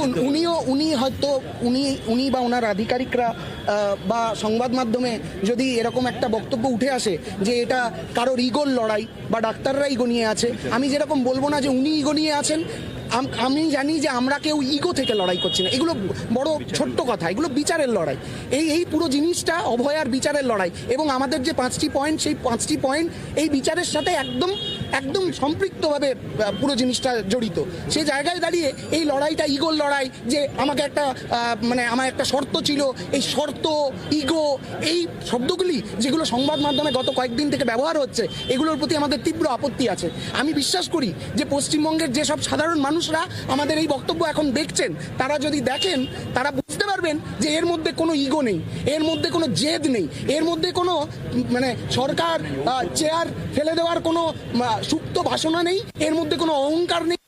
দেখুন, উনি হয়তো উনি বা ওনার আধিকারিকরা বা সংবাদ মাধ্যমে যদি এরকম একটা বক্তব্য উঠে আসে যে এটা কারোর ইগোর লড়াই বা ডাক্তাররা ইগো নিয়ে আছে, আমি যেরকম বলবো না যে উনি ইগো নিয়ে আছেন। আমি জানি যে আমরা কেউ ইগো থেকে লড়াই করছি না, এগুলো বড় ছোট্ট কথা, এগুলো বিচারের লড়াই। এই পুরো জিনিসটা অভয়ার বিচারের লড়াই, এবং আমাদের যে 5টি পয়েন্ট, সেই 5টি পয়েন্ট এই বিচারের সাথে একদম সম্পৃক্তভাবে পুরো জিনিসটা জড়িত। সেই জায়গায় দাঁড়িয়ে এই লড়াইটা ইগোর লড়াই, যে আমাকে একটা আমার একটা শর্ত ছিল, এই শর্ত, ইগো, এই শব্দগুলি যেগুলো সংবাদ মাধ্যমে গত কয়েকদিন থেকে ব্যবহার হচ্ছে, এগুলোর প্রতি আমাদের তীব্র আপত্তি আছে। আমি বিশ্বাস করি যে পশ্চিমবঙ্গের যেসব সাধারণ মানুষরা আমাদের এই বক্তব্য এখন দেখছেন, তারা যদি দেখেন, তারা বুঝতে পারবেন যে এর মধ্যে কোনো ইগো নেই, এর মধ্যে কোনো জেদ নেই, এর মধ্যে কোনো সরকার চেয়ার ফেলে দেওয়ার কোনো সুপ্ত বাসনা নেই, এর মধ্যে কোনো অহংকার নেই।